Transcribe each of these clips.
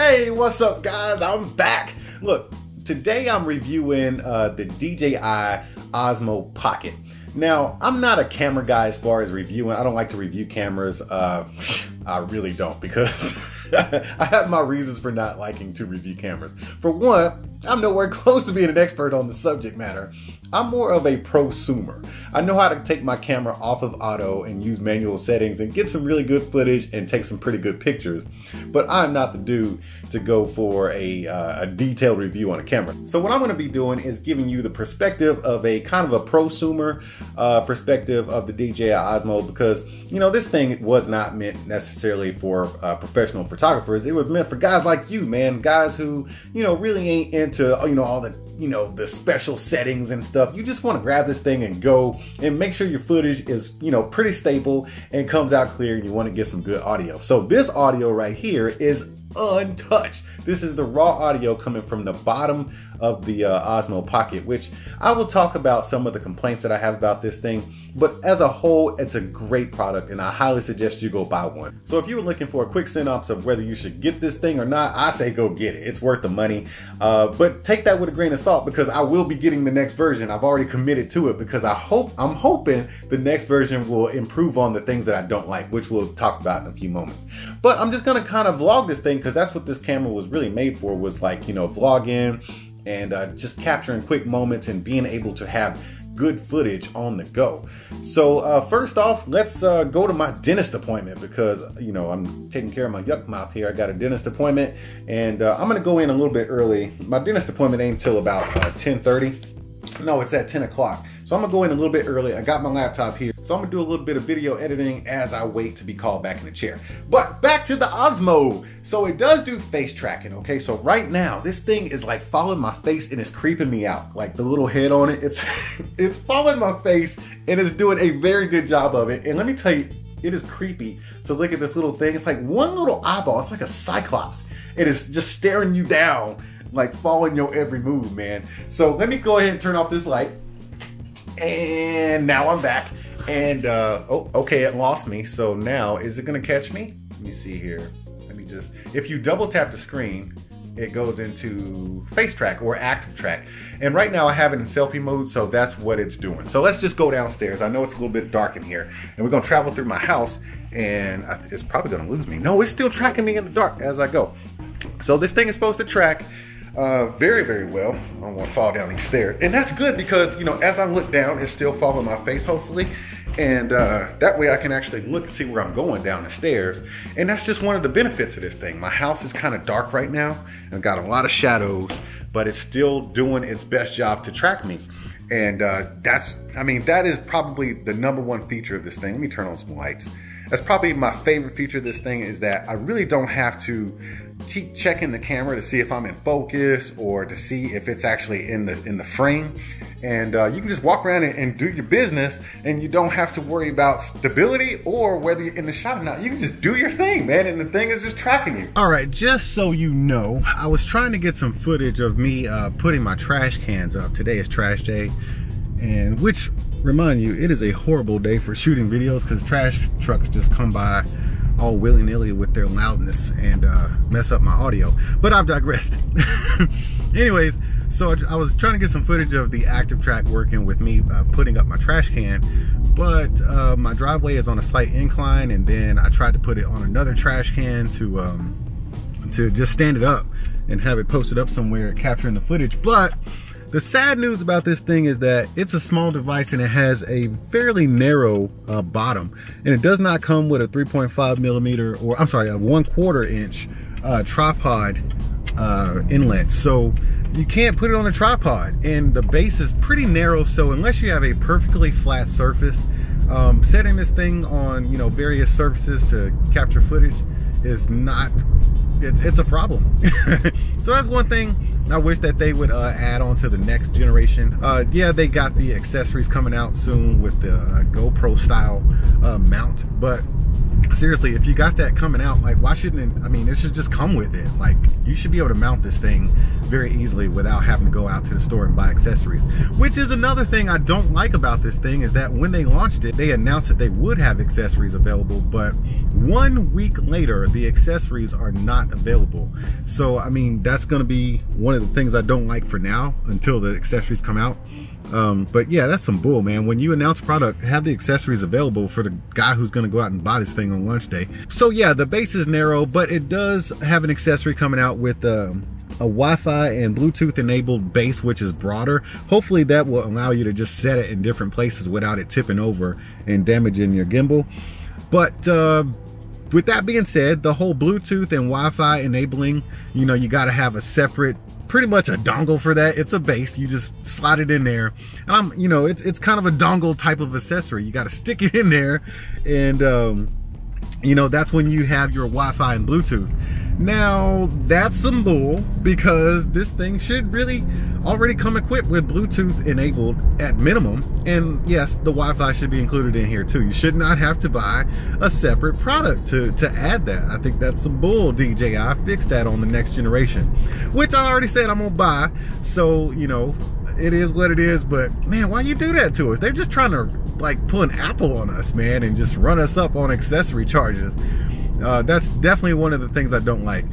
Hey, what's up guys? I'm back. Look, today I'm reviewing the DJI OSMO Pocket. Now, I'm not a camera guy as far as reviewing. I don't like to review cameras. I really don't, because I have my reasons for not liking to review cameras. For one, I'm nowhere close to being an expert on the subject matter. I'm more of a prosumer. I know how to take my camera off of auto and use manual settings and get some really good footage and take some pretty good pictures. But I'm not the dude to go for a detailed review on a camera. So what I'm gonna be doing is giving you the perspective of a kind of a prosumer perspective of the DJI OSMO, because, you know, this thing was not meant necessarily for professional photographers. It was meant for guys like you, man. Guys who, you know, really ain't into, you know, all the, you know, the special settings and stuff. You just want to grab this thing and go and make sure your footage is, you know, pretty stable and comes out clear, and you want to get some good audio. So this audio right here is untouched. This is the raw audio coming from the bottom of the OSMO Pocket, which I will talk about some of the complaints that I have about this thing. But as a whole, it's a great product, and I highly suggest you go buy one. So if you were looking for a quick synopsis of whether you should get this thing or not, I say go get it. It's worth the money. But take that with a grain of salt, because I will be getting the next version. I've already committed to it, because I'm hoping the next version will improve on the things that I don't like, which we'll talk about in a few moments. But I'm just gonna kind of vlog this thing, because that's what this camera was really made for, was like, you know, vlogging and just capturing quick moments and being able to have good footage on the go. So first off, let's go to my dentist appointment, because, you know, I'm taking care of my yuck mouth here. I got a dentist appointment, and I'm gonna go in a little bit early. My dentist appointment ain't until about 10:30. No, it's at 10 o'clock. So I'm gonna go in a little bit early. I got my laptop here, so I'm gonna do a little bit of video editing as I wait to be called back in the chair. But back to the OSMO. So it does do face tracking, okay? So right now, this thing is like following my face and it's creeping me out. Like the little head on it, it's following my face and it's doing a very good job of it. And let me tell you, it is creepy to look at this little thing. It's like one little eyeball. It's like a cyclops. It is just staring you down, like following your every move, man. So let me go ahead and turn off this light. And now I'm back, and oh, okay, it lost me. So now, is it gonna catch me? Let me see here. Let me just, if you double tap the screen, it goes into face track or active track. And right now I have it in selfie mode, so that's what it's doing. So let's just go downstairs. I know it's a little bit dark in here, and we're gonna travel through my house, and it's probably gonna lose me. No, it's still tracking me in the dark as I go. So this thing is supposed to track very, very well. I don't want to fall down these stairs. And that's good, because, you know, as I look down, it's still following my face, hopefully. And that way I can actually look and see where I'm going down the stairs. And that's just one of the benefits of this thing. My house is kind of dark right now, and I've got a lot of shadows, but it's still doing its best job to track me. And I mean, that is probably the #1 feature of this thing. Let me turn on some lights. That's probably my favorite feature of this thing, is that I really don't have to keep checking the camera to see if I'm in focus or to see if it's actually in the frame. And you can just walk around and do your business, and you don't have to worry about stability or whether you're in the shot or not. You can just do your thing, man, and the thing is just tracking you. All right, just so you know, I was trying to get some footage of me putting my trash cans up. Today is trash day, and which, remind you, it is a horrible day for shooting videos, because trash trucks just come by all willy-nilly with their loudness and mess up my audio. But I've digressed. Anyways, so I was trying to get some footage of the active track working with me putting up my trash can, but my driveway is on a slight incline, and then I tried to put it on another trash can to just stand it up and have it posted up somewhere capturing the footage. But the sad news about this thing is that it's a small device, and it has a fairly narrow bottom, and it does not come with a 3.5 millimeter, or I'm sorry, a 1/4 inch tripod inlet. So you can't put it on a tripod, and the base is pretty narrow. So unless you have a perfectly flat surface, setting this thing on, you know, various surfaces to capture footage is not, it's a problem. So that's one thing I wish that they would add on to the next generation. Yeah, they got the accessories coming out soon with the GoPro style mount, but seriously, if you got that coming out, like, why shouldn't it, I mean, it should just come with it. Like, you should be able to mount this thing very easily without having to go out to the store and buy accessories. Which is another thing I don't like about this thing, is that when they launched it, they announced that they would have accessories available, but 1 week later, the accessories are not available. So, I mean, that's gonna be one of the things I don't like for now, until the accessories come out. But yeah, that's some bull, man. When you announce a product, have the accessories available for the guy who's gonna go out and buy this thing on launch day. So yeah, the base is narrow, but it does have an accessory coming out with a Wi-Fi and Bluetooth enabled base, which is broader. Hopefully that will allow you to just set it in different places without it tipping over and damaging your gimbal. But with that being said, the whole Bluetooth and Wi-Fi enabling, you know, you got to have a separate, pretty much a dongle for that. It's a base, you just slide it in there, and you know, it's kind of a dongle type of accessory. You got to stick it in there, and you know, that's when you have your Wi-Fi and Bluetooth. Now that's some bull, because this thing should really already come equipped with Bluetooth enabled at minimum, and yes, the Wi-Fi should be included in here too. You should not have to buy a separate product to add that. I think that's some bull, DJI. Fix that on the next generation, which I already said I'm gonna buy. So, you know, it is what it is, but man, why you do that to us? They're just trying to like pull an Apple on us, man, and just run us up on accessory charges. That's definitely one of the things I don't like.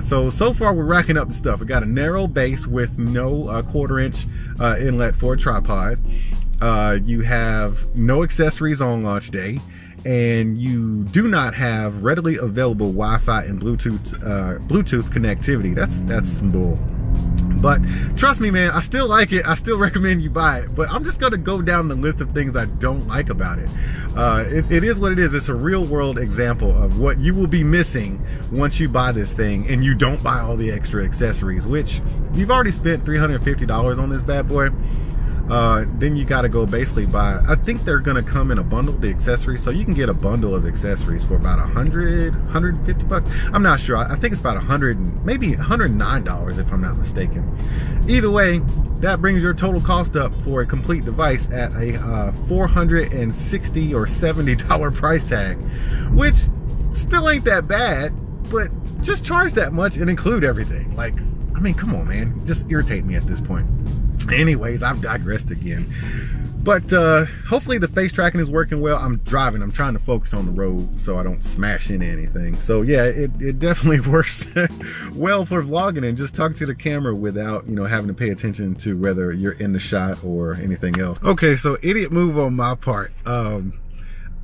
So far we're racking up the stuff. We got a narrow base with no 1/4 inch inlet for a tripod. You have no accessories on launch day, and you do not have readily available Wi-Fi and Bluetooth connectivity. That's some bull. But trust me, man, I still like it. I still recommend you buy it. But I'm just going to go down the list of things I don't like about it. It is what it is. It's a real world example of what you will be missing once you buy this thing and you don't buy all the extra accessories, which you've already spent $350 on this bad boy. Then you got to go basically buy, I think they're going to come in a bundle, the accessories, so you can get a bundle of accessories for about $150. I'm not sure. I think it's about maybe $109 if I'm not mistaken. Either way, that brings your total cost up for a complete device at a $460 or $70 price tag, which still ain't that bad, but just charge that much and include everything. Like, I mean, come on, man, just irritate me at this point. Anyways, I've digressed again. But hopefully the face tracking is working well. I'm driving, I'm trying to focus on the road so I don't smash into anything. So yeah, it definitely works well for vlogging and just talking to the camera without, you know, having to pay attention to whether you're in the shot or anything else. Okay, so idiot move on my part.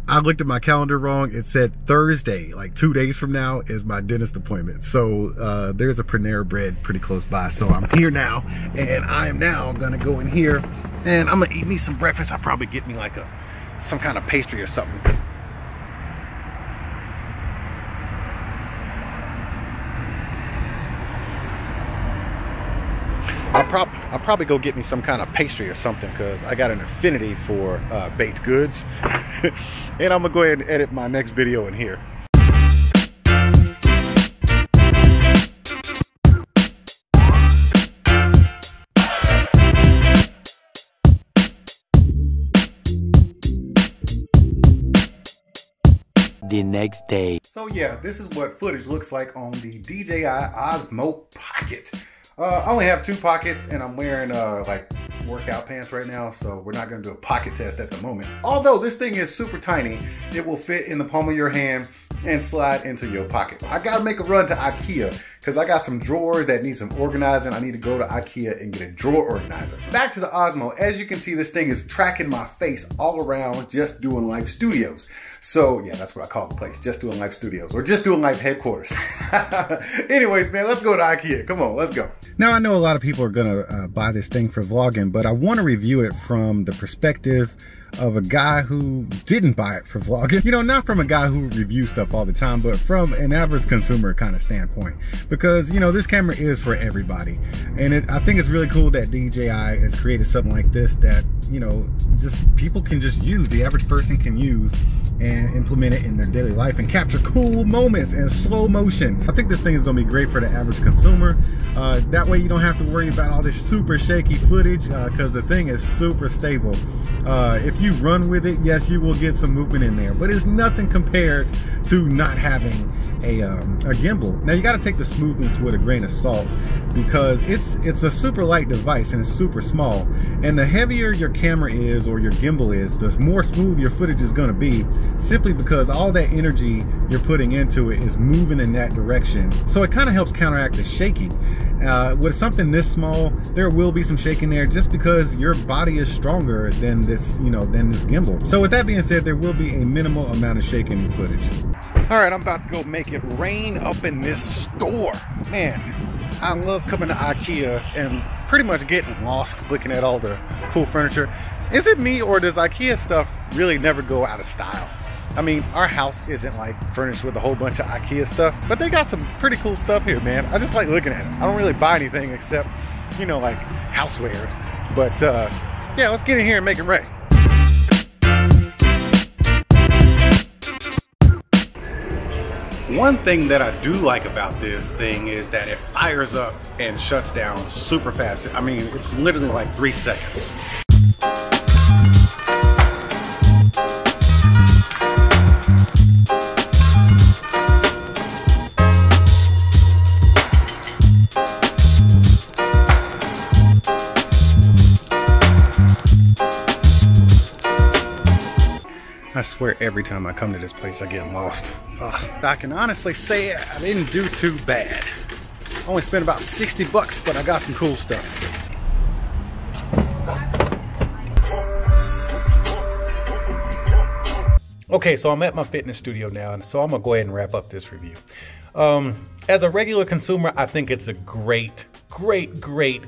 I looked at my calendar wrong. It said Thursday, like 2 days from now, is my dentist appointment. So there's a Panera Bread pretty close by. So I'm here now, and I am now gonna go in here and I'm gonna eat me some breakfast. I'll probably get me like some kind of pastry or something. I'll probably go get me some kind of pastry or something, because I got an affinity for baked goods. And I'm gonna go ahead and edit my next video in here. The next day. So yeah, this is what footage looks like on the DJI OSMO Pocket. I only have 2 pockets, and I'm wearing like workout pants right now, so we're not gonna do a pocket test at the moment. Although this thing is super tiny, it will fit in the palm of your hand and slide into your pocket. I gotta make a run to IKEA because I got some drawers that need some organizing. I need to go to IKEA and get a drawer organizer. Back to the Osmo. As you can see, this thing is tracking my face all around Just Doing Life Studios. So yeah, that's what I call the place, Just Doing Life Studios, or Just Doing Life headquarters. Anyways, man, let's go to IKEA. Come on, let's go. Now, I know a lot of people are gonna buy this thing for vlogging, but I wanna review it from the perspective of a guy who didn't buy it for vlogging. You know, not from a guy who reviews stuff all the time, but from an average consumer kind of standpoint. Because, you know, this camera is for everybody. And I think it's really cool that DJI has created something like this that, you know, just people can just use, the average person can use and implement it in their daily life and capture cool moments in slow motion. I think this thing is gonna be great for the average consumer. That way you don't have to worry about all this super shaky footage, because the thing is super stable. If you run with it, yes, you will get some movement in there, but it's nothing compared to not having a gimbal. Now you got to take the smoothness with a grain of salt, because it's a super light device and it's super small, and the heavier your camera is or your gimbal is, the more smooth your footage is going to be, simply because all that energy you're putting into it is moving in that direction. So it kind of helps counteract the shaking. With something this small, there will be some shaking there just because your body is stronger than this, than this gimbal. So with that being said, there will be a minimal amount of shaking in footage. All right, I'm about to go make it rain up in this store. Man, I love coming to IKEA and pretty much getting lost looking at all the cool furniture. Is it me, or does IKEA stuff really never go out of style? I mean, our house isn't like furnished with a whole bunch of IKEA stuff, but they got some pretty cool stuff here, man. I just like looking at it. I don't really buy anything except, like housewares. But yeah, let's get in here and make it rain. One thing that I do like about this thing is that it fires up and shuts down super fast. I mean, it's literally like 3 seconds. I swear every time I come to this place I get lost. I can honestly say I didn't do too bad. I only spent about 60 bucks, but I got some cool stuff. Okay, so I'm at my fitness studio now, and so I'm gonna go ahead and wrap up this review. As a regular consumer, I think it's a great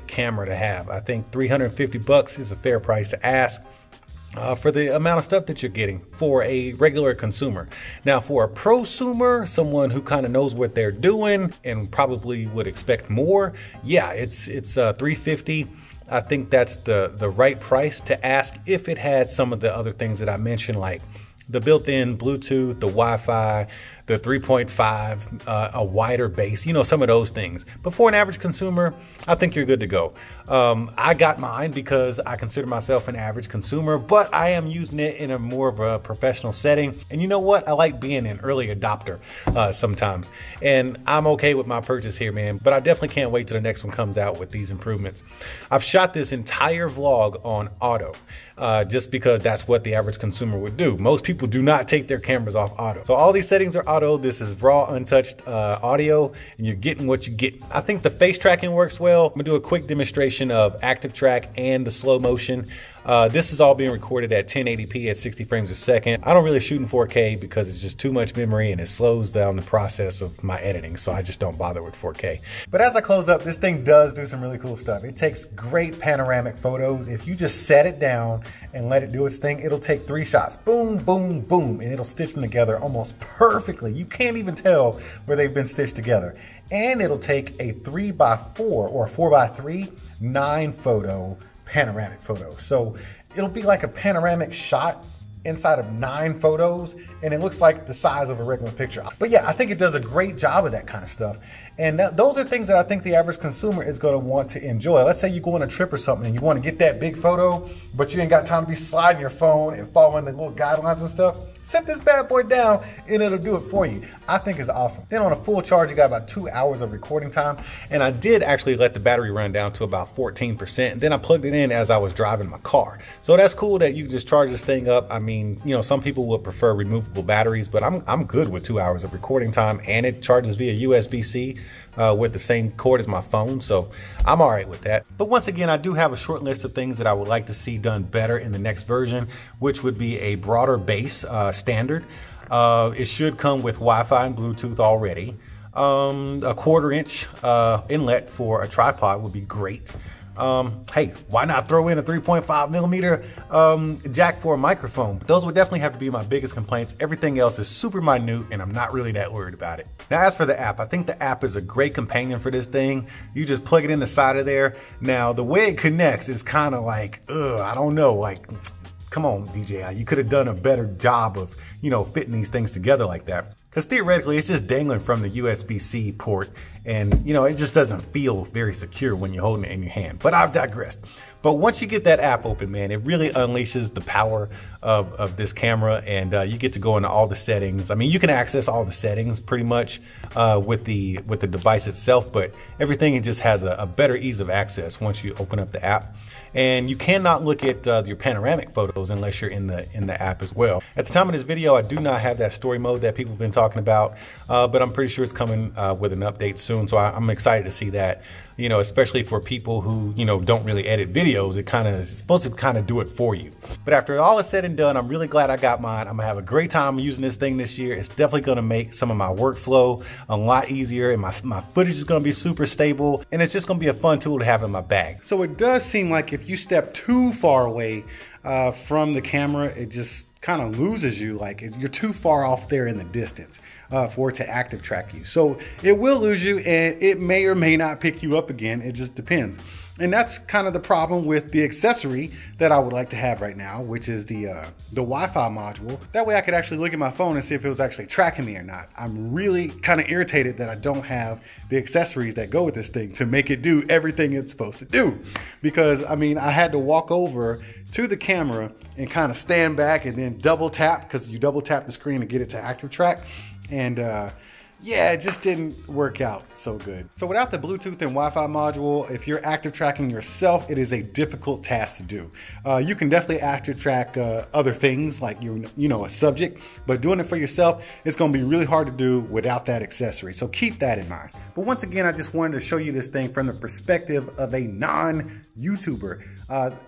camera to have. I think 350 bucks is a fair price to ask. For the amount of stuff that you're getting for a regular consumer. Now, for a prosumer, someone who kind of knows what they're doing and probably would expect more, yeah, it's $350. I think that's the right price to ask if it had some of the other things that I mentioned, like the built-in Bluetooth, the Wi-Fi, the 3.5, a wider base, some of those things. But for an average consumer, I think you're good to go. I got mine because I consider myself an average consumer, but I am using it in a more of a professional setting. And you know what? I like being an early adopter sometimes. And I'm okay with my purchase here, man, but I definitely can't wait till the next one comes out with these improvements. I've shot this entire vlog on auto. Just because that's what the average consumer would do. Most people do not take their cameras off auto. So all these settings are auto. This is raw, untouched audio, and you're getting what you get. I think the face tracking works well. I'm gonna do a quick demonstration of active track and the slow motion. This is all being recorded at 1080p at 60 frames a second. I don't really shoot in 4K because it's just too much memory and it slows down the process of my editing, so I just don't bother with 4K. But as I close up, this thing does do some really cool stuff. It takes great panoramic photos. If you just set it down and let it do its thing, it'll take 3 shots. Boom, boom, boom, and it'll stitch them together almost perfectly. You can't even tell where they've been stitched together. And it'll take a 3x4 or 4x3 9 photo panoramic photo. So it'll be like a panoramic shot inside of 9 photos, and it looks like the size of a regular picture. But yeah, I think it does a great job of that kind of stuff. And those are things that I think the average consumer is going to want to enjoy. Let's say you go on a trip or something and you want to get that big photo, but you ain't got time to be sliding your phone and following the little guidelines and stuff. Set this bad boy down and it'll do it for you. I think it's awesome. Then on a full charge, you got about 2 hours of recording time. And I did actually let the battery run down to about 14%. And then I plugged it in as I was driving my car. So that's cool that you can just charge this thing up. I mean, some people would prefer removable batteries, but I'm good with 2 hours of recording time, and it charges via USB-C. With the same cord as my phone, so I'm all right with that. But once again, I do have a short list of things that I would like to see done better in the next version, which would be a broader base standard. It should come with Wi-Fi and Bluetooth already. A 1/4 inch inlet for a tripod would be great. Hey, why not throw in a 3.5mm jack for a microphone? Those would definitely have to be my biggest complaints. Everything else is super minute and I'm not really that worried about it. Now, as for the app, I think the app is a great companion for this thing. You just plug it in the side of there. Now, the way it connects is kind of like, I don't know, like, come on, DJI, you could have done a better job of, fitting these things together like that. Because theoretically, it's just dangling from the USB-C port, and it just doesn't feel very secure when you're holding it in your hand. But I've digressed. But once you get that app open, man, it really unleashes the power of this camera, and you get to go into all the settings. I mean, you can access all the settings pretty much with the device itself, but everything just has a better ease of access once you open up the app. And you cannot look at your panoramic photos unless you're in the app as well. At the time of this video, I do not have that story mode that people have been talking about, but I'm pretty sure it's coming with an update soon. So I'm excited to see that. You know, especially for people who, you know, don't really edit videos, it's supposed to kind of do it for you. But after all is said and done, I'm really glad I got mine. I'm gonna have a great time using this thing this year. It's definitely gonna make some of my workflow a lot easier, and my footage is gonna be super stable, and it's just gonna be a fun tool to have in my bag. So it does seem like if you step too far away from the camera, it just kind of loses you. Like you're too far off there in the distance for it to active track you. So it will lose you, and it may or may not pick you up again. It just depends. And that's kind of the problem with the accessory that I would like to have right now, which is the Wi-Fi module. That way I could actually look at my phone and see if it was actually tracking me or not. I'm really kind of irritated that I don't have the accessories that go with this thing to make it do everything it's supposed to do. Because I mean, I had to walk over to the camera and kind of stand back and then double tap, because you double tap the screen to get it to active track. And yeah, it just didn't work out so good. So without the Bluetooth and Wi-Fi module, if you're active tracking yourself, it is a difficult task to do. You can definitely active track other things like you know, a subject, but doing it for yourself, it's gonna be really hard to do without that accessory. So keep that in mind. But once again, I just wanted to show you this thing from the perspective of a non-YouTuber.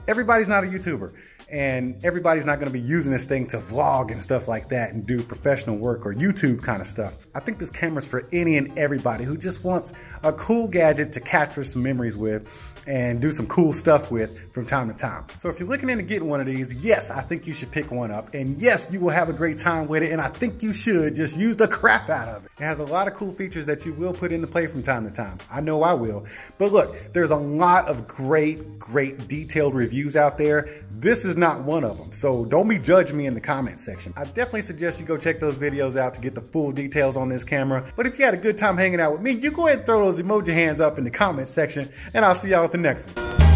Everybody's not a YouTuber, and everybody's not gonna be using this thing to vlog and stuff like that and do professional work or YouTube kind of stuff. I think this camera's for any and everybody who just wants a cool gadget to capture some memories with and do some cool stuff with from time to time. So if you're looking into getting one of these, yes, I think you should pick one up. And yes, you will have a great time with it. And I think you should just use the crap out of it. It has a lot of cool features that you will put into play from time to time. I know I will. But look, there's a lot of great detailed reviews out there. This is not one of them. So don't be judging me in the comment section. I definitely suggest you go check those videos out to get the full details on this camera. But if you had a good time hanging out with me, you go ahead and throw those emoji hands up in the comment section, and I'll see y'all at the next one.